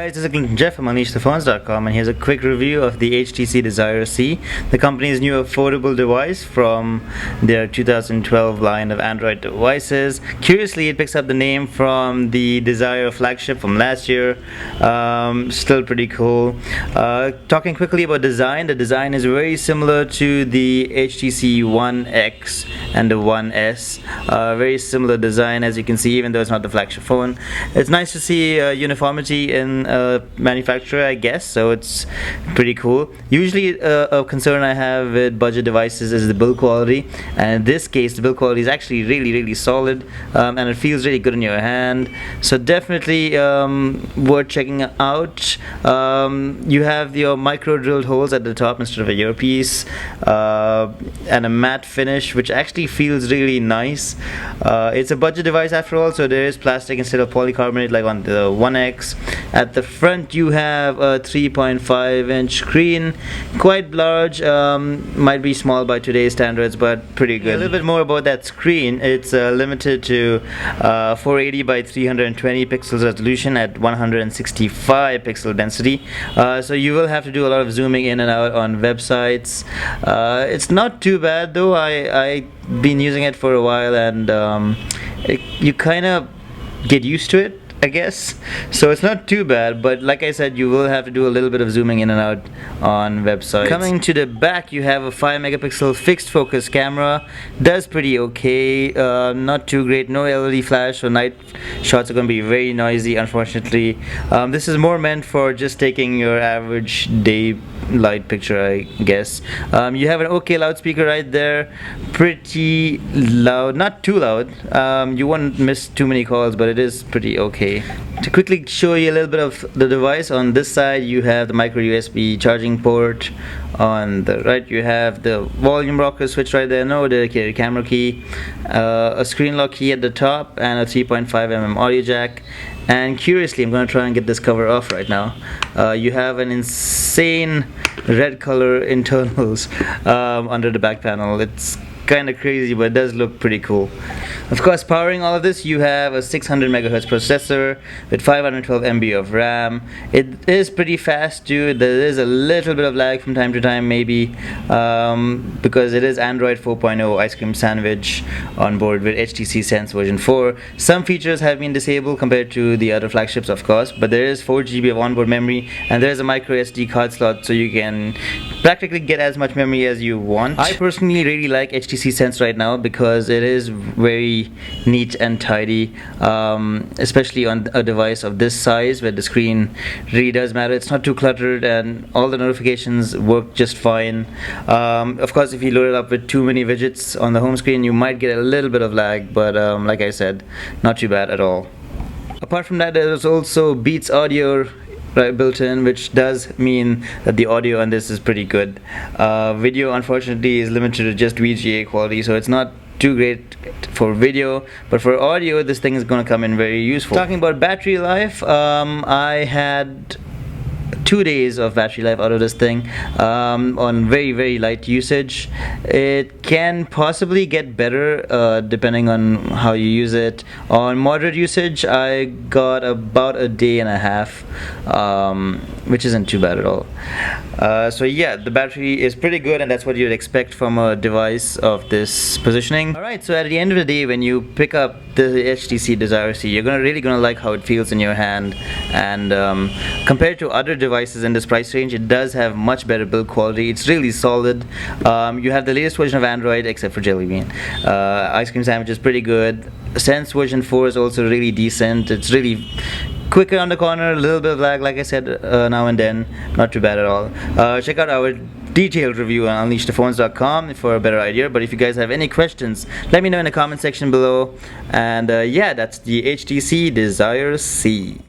Guys, this is Jeff from UnleashThePhones.com, and here's a quick review of the HTC Desire C, the company's new affordable device from their 2012 line of Android devices. Curiously, it picks up the name from the Desire flagship from last year. Still pretty cool. Talking quickly about design, the design is very similar to the HTC One X and the One S. Very similar design, as you can see, even though it's not the flagship phone. It's nice to see uniformity in manufacturer, I guess, so it's pretty cool. Usually a concern I have with budget devices is the build quality, and in this case the build quality is actually really solid, and it feels really good in your hand, so definitely worth checking out. You have your micro drilled holes at the top instead of a earpiece, and a matte finish which actually feels really nice. It's a budget device after all, so there is plastic instead of polycarbonate like on the One X. At the front you have a 3.5-inch screen, quite large, might be small by today's standards, but pretty good. A little bit more about that screen. It's limited to 480 by 320 pixels resolution at 165 pixel density, so you will have to do a lot of zooming in and out on websites. It's not too bad though. I've been using it for a while, and you kind of get used to it, I guess, so it's not too bad, but like I said, you will have to do a little bit of zooming in and out on websites. Coming to the back, you have a 5 megapixel fixed focus camera. Does pretty okay, not too great. No LED flash, so night shots are going to be very noisy, unfortunately. This is more meant for just taking your average day light picture, I guess. You have an okay loudspeaker right there, pretty loud, not too loud. You won't miss too many calls, but it is pretty okay. To quickly show you a little bit of the device, on this side you have the micro USB charging port. On the right you have the volume rocker switch right there, no dedicated camera key, a screen lock key at the top, and a 3.5mm audio jack. And curiously, I'm going to try and get this cover off right now. You have an insane red color internals under the back panel. It's kind of crazy, but it does look pretty cool. Of course, powering all of this, you have a 600 MHz processor with 512 MB of RAM. It is pretty fast too. There is a little bit of lag from time to time, maybe, because it is Android 4.0 ice cream sandwich on board with HTC Sense version 4. Some features have been disabled compared to the other flagships, of course, but there is 4 GB of onboard memory, and there is a micro SD card slot, so you can practically get as much memory as you want. I personally really like HTC Sense right now because it is very neat and tidy, especially on a device of this size where the screen really does matter. It's not too cluttered, and all the notifications work just fine. Of course, if you load it up with too many widgets on the home screen, you might get a little bit of lag, but like I said, not too bad at all. Apart from that, there is also Beats audio built in, which does mean that the audio on this is pretty good. Video, unfortunately, is limited to just VGA quality, so it's not too great for video, but for audio this thing is going to come in very useful. Talking about battery life, I had 2 days of battery life out of this thing, on very light usage. It can possibly get better depending on how you use it. On moderate usage, I got about a day and a half, which isn't too bad at all. So yeah, the battery is pretty good, and that's what you'd expect from a device of this positioning. Alright, so at the end of the day, when you pick up the HTC Desire C, you're really gonna like how it feels in your hand, and compared to other devices in this price range, it does have much better build quality. It's really solid. You have the latest version of Android, except for Jelly Bean. Ice cream sandwich is pretty good. Sense version 4 is also really decent. It's really quicker on the corner, a little bit of lag, like I said, now and then. Not too bad at all. Check out our detailed review on UnleashThePhones.com for a better idea. But if you guys have any questions, let me know in the comment section below. And yeah, that's the HTC Desire C.